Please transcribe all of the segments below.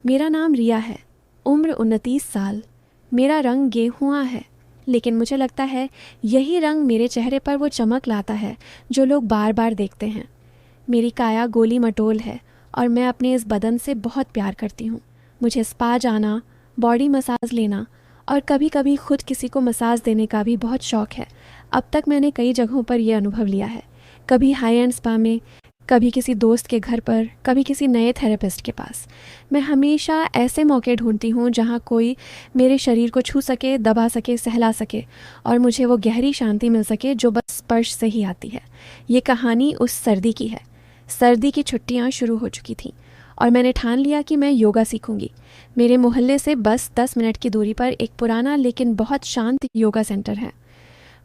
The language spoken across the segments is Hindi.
मेरा नाम रिया है, उम्र 29 साल। मेरा रंग गेहुआ है, लेकिन मुझे लगता है यही रंग मेरे चेहरे पर वो चमक लाता है जो लोग बार बार देखते हैं। मेरी काया गोली मटोल है और मैं अपने इस बदन से बहुत प्यार करती हूँ। मुझे स्पा जाना, बॉडी मसाज लेना और कभी कभी खुद किसी को मसाज देने का भी बहुत शौक़ है। अब तक मैंने कई जगहों पर यह अनुभव लिया है, कभी हाई एंड स्पा में, कभी किसी दोस्त के घर पर, कभी किसी नए थेरेपिस्ट के पास। मैं हमेशा ऐसे मौके ढूंढती हूँ जहाँ कोई मेरे शरीर को छू सके, दबा सके, सहला सके और मुझे वो गहरी शांति मिल सके जो बस स्पर्श से ही आती है। ये कहानी उस सर्दी की है। सर्दी की छुट्टियाँ शुरू हो चुकी थीं और मैंने ठान लिया कि मैं योगा सीखूंगी। मेरे मोहल्ले से बस 10 मिनट की दूरी पर एक पुराना लेकिन बहुत शांत योगा सेंटर है।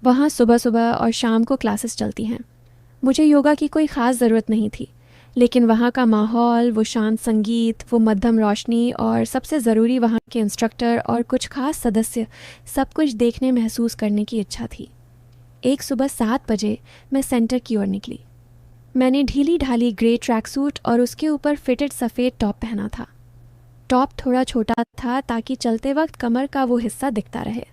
वहाँ सुबह सुबह और शाम को क्लासेस चलती हैं। मुझे योगा की कोई ख़ास ज़रूरत नहीं थी, लेकिन वहाँ का माहौल, वो शांत संगीत, वो मध्यम रोशनी और सबसे ज़रूरी वहाँ के इंस्ट्रक्टर और कुछ ख़ास सदस्य, सब कुछ देखने महसूस करने की इच्छा थी। एक सुबह 7 बजे मैं सेंटर की ओर निकली। मैंने ढीली ढाली ग्रे ट्रैक सूट और उसके ऊपर फिटेड सफ़ेद टॉप पहना था। टॉप थोड़ा छोटा था ताकि चलते वक्त कमर का वो हिस्सा दिखता रहे।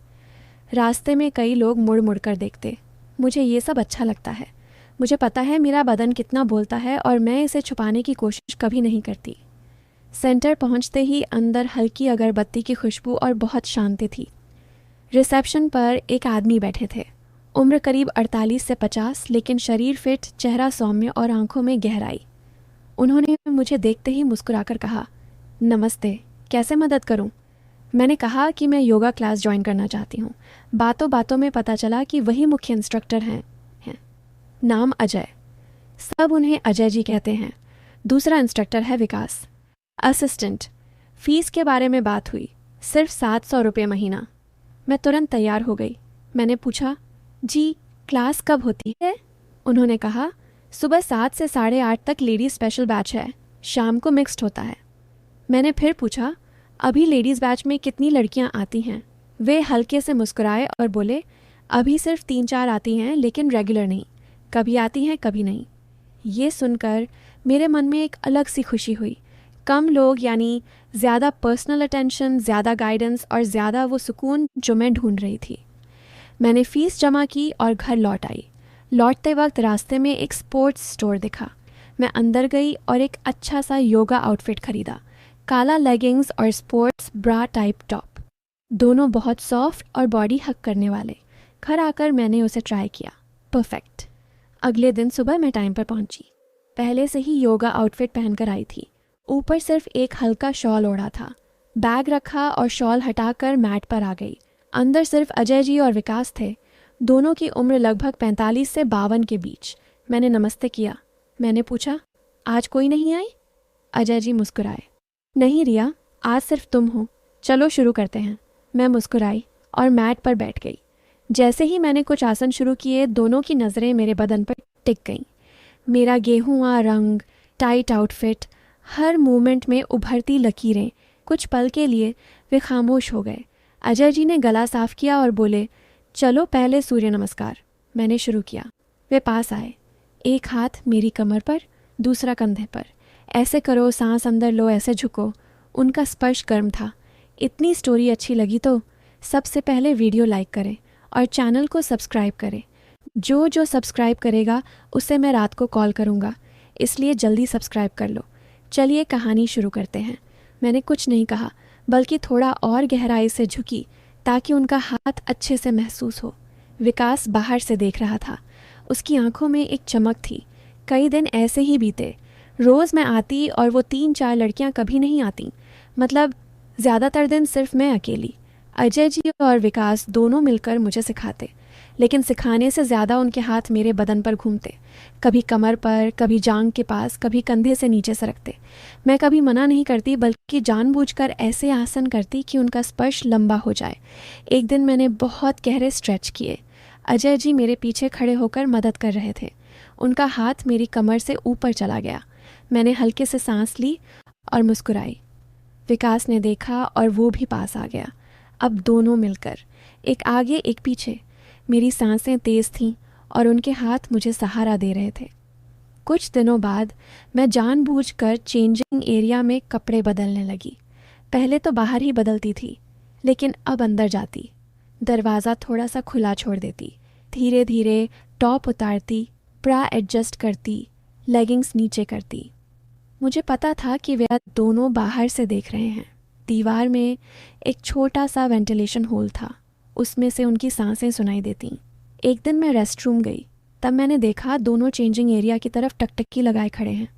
रास्ते में कई लोग मुड़ मुड़ कर देखते। मुझे ये सब अच्छा लगता है। मुझे पता है मेरा बदन कितना बोलता है और मैं इसे छुपाने की कोशिश कभी नहीं करती। सेंटर पहुंचते ही अंदर हल्की अगरबत्ती की खुशबू और बहुत शांति थी। रिसेप्शन पर एक आदमी बैठे थे, उम्र करीब 48 से 50, लेकिन शरीर फिट, चेहरा सौम्य और आंखों में गहराई। उन्होंने मुझे देखते ही मुस्कुराकर कहा, नमस्ते, कैसे मदद करूं? मैंने कहा कि मैं योगा क्लास ज्वाइन करना चाहती हूं। बातों बातों में पता चला कि वही मुख्य इंस्ट्रक्टर हैं। नाम अजय, सब उन्हें अजय जी कहते हैं। दूसरा इंस्ट्रक्टर है विकास, असिस्टेंट। फ़ीस के बारे में बात हुई, सिर्फ 700 रुपये महीना। मैं तुरंत तैयार हो गई। मैंने पूछा, जी क्लास कब होती है? उन्होंने कहा, सुबह 7 से 8:30 तक लेडीज़ स्पेशल बैच है, शाम को मिक्स्ड होता है। मैंने फिर पूछा, अभी लेडीज़ बैच में कितनी लड़कियां आती हैं? वे हल्के से मुस्कुराए और बोले, अभी सिर्फ 3-4 आती हैं, लेकिन रेगुलर नहीं, कभी आती हैं कभी नहीं। ये सुनकर मेरे मन में एक अलग सी खुशी हुई। कम लोग यानी ज़्यादा पर्सनल अटेंशन, ज़्यादा गाइडेंस और ज़्यादा वो सुकून जो मैं ढूंढ रही थी। मैंने फ़ीस जमा की और घर लौट आई। लौटते वक्त रास्ते में एक स्पोर्ट्स स्टोर दिखा। मैं अंदर गई और एक अच्छा सा योगा आउटफिट खरीदा, काला लेगिंग्स और स्पोर्ट्स ब्रा टाइप टॉप, दोनों बहुत सॉफ्ट और बॉडी हक करने वाले। घर आकर मैंने उसे ट्राई किया, परफेक्ट। अगले दिन सुबह मैं टाइम पर पहुंची। पहले से ही योगा आउटफिट पहनकर आई थी, ऊपर सिर्फ एक हल्का शॉल ओढ़ा था। बैग रखा और शॉल हटाकर मैट पर आ गई। अंदर सिर्फ अजय जी और विकास थे, दोनों की उम्र लगभग 45 से 52 के बीच। मैंने नमस्ते किया। मैंने पूछा, आज कोई नहीं आई? अजय जी मुस्कुराए, नहीं रिया, आज सिर्फ तुम हो, चलो शुरू करते हैं। मैं मुस्कुराई और मैट पर बैठ गई। जैसे ही मैंने कुछ आसन शुरू किए, दोनों की नज़रें मेरे बदन पर टिक गईं। मेरा गेहुआ रंग, टाइट आउटफिट, हर मूवमेंट में उभरती लकीरें। कुछ पल के लिए वे खामोश हो गए। अजय जी ने गला साफ किया और बोले, चलो पहले सूर्य नमस्कार। मैंने शुरू किया। वे पास आए, एक हाथ मेरी कमर पर, दूसरा कंधे पर। ऐसे करो, सांस अंदर लो, ऐसे झुको। उनका स्पर्श गर्म था। इतनी स्टोरी अच्छी लगी तो सबसे पहले वीडियो लाइक करें और चैनल को सब्सक्राइब करें। जो सब्सक्राइब करेगा उसे मैं रात को कॉल करूँगा, इसलिए जल्दी सब्सक्राइब कर लो। चलिए कहानी शुरू करते हैं। मैंने कुछ नहीं कहा, बल्कि थोड़ा और गहराई से झुकी ताकि उनका हाथ अच्छे से महसूस हो। विकास बाहर से देख रहा था, उसकी आंखों में एक चमक थी। कई दिन ऐसे ही बीते। रोज़ मैं आती और वो 3-4 लड़कियां कभी नहीं आती, मतलब ज़्यादातर दिन सिर्फ मैं अकेली। अजय जी और विकास दोनों मिलकर मुझे सिखाते, लेकिन सिखाने से ज़्यादा उनके हाथ मेरे बदन पर घूमते, कभी कमर पर, कभी जांग के पास, कभी कंधे से नीचे सरकते। मैं कभी मना नहीं करती, बल्कि जानबूझकर ऐसे आसन करती कि उनका स्पर्श लंबा हो जाए। एक दिन मैंने बहुत गहरे स्ट्रेच किए। अजय जी मेरे पीछे खड़े होकर मदद कर रहे थे। उनका हाथ मेरी कमर से ऊपर चला गया। मैंने हल्के से सांस ली और मुस्कुराई। विकास ने देखा और वो भी पास आ गया। अब दोनों मिलकर, एक आगे एक पीछे। मेरी सांसें तेज़ थीं और उनके हाथ मुझे सहारा दे रहे थे। कुछ दिनों बाद मैं जानबूझकर चेंजिंग एरिया में कपड़े बदलने लगी। पहले तो बाहर ही बदलती थी, लेकिन अब अंदर जाती, दरवाज़ा थोड़ा सा खुला छोड़ देती, धीरे धीरे टॉप उतारती, ब्रा एडजस्ट करती, लेगिंग्स नीचे करती। मुझे पता था कि वे दोनों बाहर से देख रहे हैं। दीवार में एक छोटा सा वेंटिलेशन होल था, उसमें से उनकी सांसें सुनाई देती। एक दिन मैं रेस्टरूम गई, तब मैंने देखा दोनों चेंजिंग एरिया की तरफ टकटकी लगाए खड़े हैं।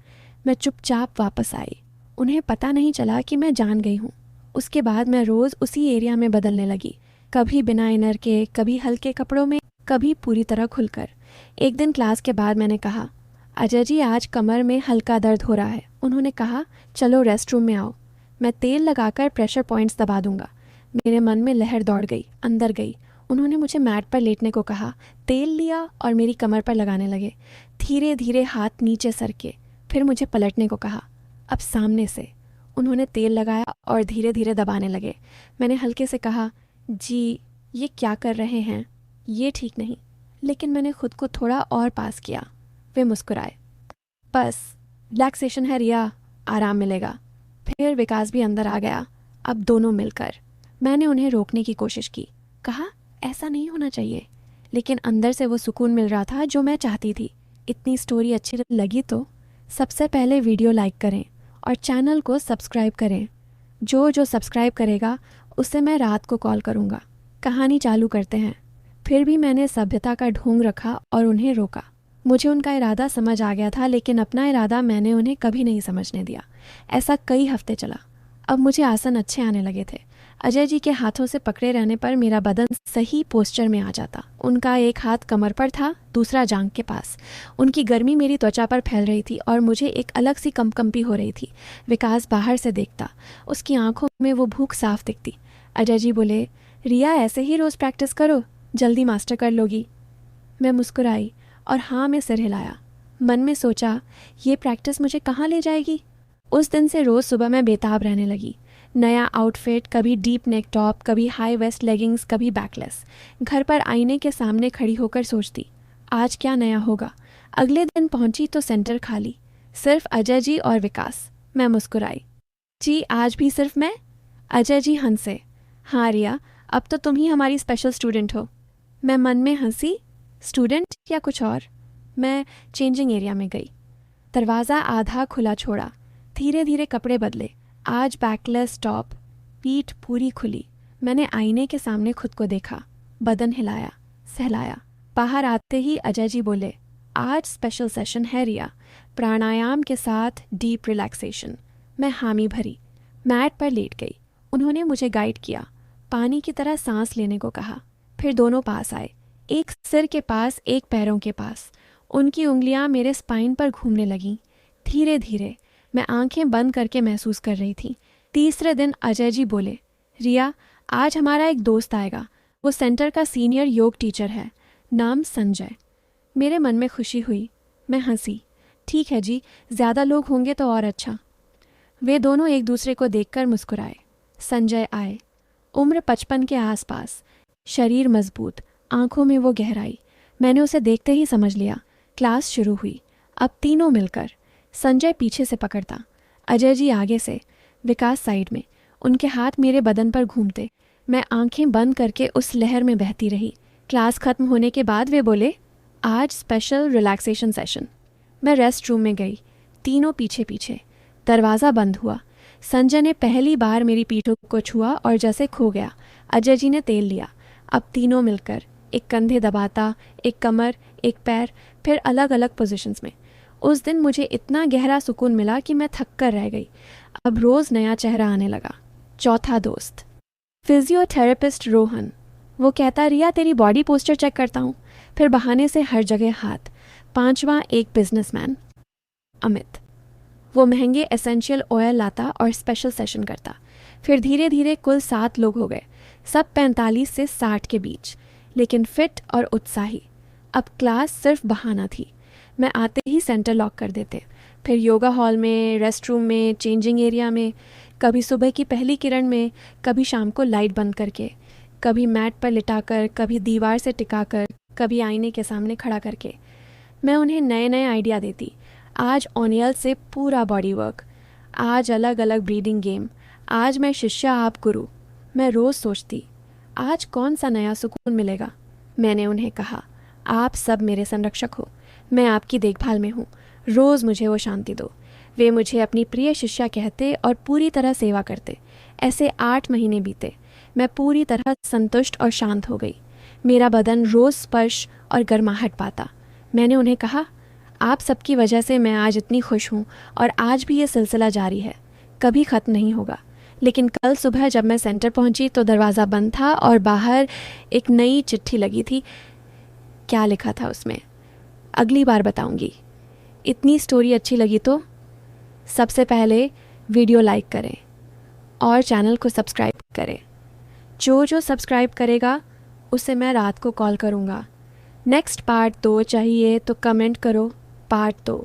मैं चुपचाप वापस आई। उन्हें पता नहीं चला कि मैं जान गई हूँ। उसके बाद मैं रोज़ उसी एरिया में बदलने लगी, कभी बिना इनर के, कभी हल्के कपड़ों में, कभी पूरी तरह खुलकर। एक दिन क्लास के बाद मैंने कहा, अजय जी आज कमर में हल्का दर्द हो रहा है। उन्होंने कहा, चलो रेस्टरूम में आओ, मैं तेल लगाकर प्रेशर पॉइंट्स दबा दूंगा। मेरे मन में लहर दौड़ गई, अंदर गई। उन्होंने मुझे मैट पर लेटने को कहा, तेल लिया और मेरी कमर पर लगाने लगे, धीरे धीरे हाथ नीचे सरके। फिर मुझे पलटने को कहा, अब सामने से। उन्होंने तेल लगाया और धीरे धीरे दबाने लगे। मैंने हल्के से कहा, जी ये क्या कर रहे हैं, ये ठीक नहीं। लेकिन मैंने खुद को थोड़ा और पास किया। वे मुस्कुराए, बस रिलैक्सेशन है रिया, आराम मिलेगा। फिर विकास भी अंदर आ गया, अब दोनों मिलकर। मैंने उन्हें रोकने की कोशिश की, कहा ऐसा नहीं होना चाहिए, लेकिन अंदर से वो सुकून मिल रहा था जो मैं चाहती थी। इतनी स्टोरी अच्छी लगी तो सबसे पहले वीडियो लाइक करें और चैनल को सब्सक्राइब करें। जो सब्सक्राइब करेगा उससे मैं रात को कॉल करूँगा। कहानी चालू करते हैं। फिर भी मैंने सभ्यता का ढोंग रखा और उन्हें रोका। मुझे उनका इरादा समझ आ गया था, लेकिन अपना इरादा मैंने उन्हें कभी नहीं समझने दिया। ऐसा कई हफ्ते चला। अब मुझे आसन अच्छे आने लगे थे। अजय जी के हाथों से पकड़े रहने पर मेरा बदन सही पोस्चर में आ जाता। उनका एक हाथ कमर पर था, दूसरा जांघ के पास। उनकी गर्मी मेरी त्वचा पर फैल रही थी और मुझे एक अलग सी कंपकंपी हो रही थी। विकास बाहर से देखता, उसकी आंखों में वो भूख साफ दिखती। अजय जी बोले, रिया ऐसे ही रोज़ प्रैक्टिस करो, जल्दी मास्टर कर लोगी। मैं मुस्कुराई और हाँ में सिर हिलाया। मन में सोचा, ये प्रैक्टिस मुझे कहाँ ले जाएगी। उस दिन से रोज़ सुबह मैं बेताब रहने लगी। नया आउटफिट, कभी डीप नेक टॉप, कभी हाई वेस्ट लेगिंग्स, कभी बैकलेस। घर पर आईने के सामने खड़ी होकर सोचती, आज क्या नया होगा। अगले दिन पहुंची तो सेंटर खाली, सिर्फ अजय जी और विकास। मैं मुस्कुराई, जी आज भी सिर्फ मैं। अजय जी हंसे, हाँ रिया, अब तो तुम ही हमारी स्पेशल स्टूडेंट हो। मैं मन में हंसी, स्टूडेंट या कुछ और। मैं चेंजिंग एरिया में गई, दरवाज़ा आधा खुला छोड़ा, धीरे धीरे कपड़े बदले। आज बैकलेस टॉप, पीठ पूरी खुली। मैंने आईने के सामने खुद को देखा, बदन हिलाया, सहलाया। बाहर आते ही अजय जी बोले, आज स्पेशल सेशन है रिया, प्राणायाम के साथ डीप रिलैक्सेशन। मैं हामी भरी, मैट पर लेट गई। उन्होंने मुझे गाइड किया, पानी की तरह सांस लेने को कहा। फिर दोनों पास आए, एक सिर के पास, एक पैरों के पास। उनकी उंगलियां मेरे स्पाइन पर घूमने लगीं। धीरे धीरे मैं आंखें बंद करके महसूस कर रही थी। तीसरे दिन अजय जी बोले, रिया आज हमारा एक दोस्त आएगा, वो सेंटर का सीनियर योग टीचर है, नाम संजय। मेरे मन में खुशी हुई। मैं हंसी, ठीक है जी, ज़्यादा लोग होंगे तो और अच्छा। वे दोनों एक दूसरे को देखकर मुस्कुराए। संजय आए, उम्र 55 के आसपास, शरीर मजबूत, आंखों में वो गहराई। मैंने उसे देखते ही समझ लिया। क्लास शुरू हुई, अब तीनों मिलकर। संजय पीछे से पकड़ता, अजय जी आगे से, विकास साइड में। उनके हाथ मेरे बदन पर घूमते। मैं आंखें बंद करके उस लहर में बहती रही। क्लास खत्म होने के बाद वे बोले, आज स्पेशल रिलैक्सेशन सेशन। मैं रेस्ट रूम में गई, तीनों पीछे पीछे। दरवाज़ा बंद हुआ। संजय ने पहली बार मेरी पीठ को छुआ और जैसे खो गया। अजय जी ने तेल लिया। अब तीनों मिलकर, एक कंधे दबाता, एक कमर, एक पैर, फिर अलग अलग पोजीशंस में। उस दिन मुझे इतना गहरा सुकून मिला कि मैं थक कर रह गई। अब रोज़ नया चेहरा आने लगा। चौथा दोस्त, फिजियोथेरेपिस्ट रोहन। वो कहता, रिया तेरी बॉडी पोस्चर चेक करता हूँ। फिर बहाने से हर जगह हाथ। पांचवा, एक बिजनेसमैन, अमित। वो महंगे एसेंशियल ऑयल लाता और स्पेशल सेशन करता। फिर धीरे धीरे कुल 7 लोग हो गए, सब 45 से 60 के बीच, लेकिन फिट और उत्साही। अब क्लास सिर्फ बहाना थी। मैं आते ही सेंटर लॉक कर देते। फिर योगा हॉल में, रेस्ट रूम में, चेंजिंग एरिया में, कभी सुबह की पहली किरण में, कभी शाम को लाइट बंद करके, कभी मैट पर लिटाकर, कभी दीवार से टिकाकर, कभी आईने के सामने खड़ा करके। मैं उन्हें नए नए आइडिया देती। आज ऑनियल से पूरा बॉडी वर्क, आज अलग अलग ब्रीदिंग गेम, आज मैं शिष्या आप गुरु। मैं रोज़ सोचती आज कौन सा नया सुकून मिलेगा। मैंने उन्हें कहा, आप सब मेरे संरक्षक हो, मैं आपकी देखभाल में हूँ, रोज़ मुझे वो शांति दो। वे मुझे अपनी प्रिय शिष्या कहते और पूरी तरह सेवा करते। ऐसे 8 महीने बीते। मैं पूरी तरह संतुष्ट और शांत हो गई। मेरा बदन रोज़ स्पर्श और गर्माहट पाता। मैंने उन्हें कहा, आप सबकी वजह से मैं आज इतनी खुश हूँ और आज भी ये सिलसिला जारी है, कभी ख़त्म नहीं होगा। लेकिन कल सुबह जब मैं सेंटर पहुँची तो दरवाज़ा बंद था और बाहर एक नई चिट्ठी लगी थी। क्या लिखा था उसमें अगली बार बताऊंगी। इतनी स्टोरी अच्छी लगी तो सबसे पहले वीडियो लाइक करें और चैनल को सब्सक्राइब करें। जो सब्सक्राइब करेगा उसे मैं रात को कॉल करूँगा। नेक्स्ट पार्ट 2 चाहिए तो कमेंट करो पार्ट 2।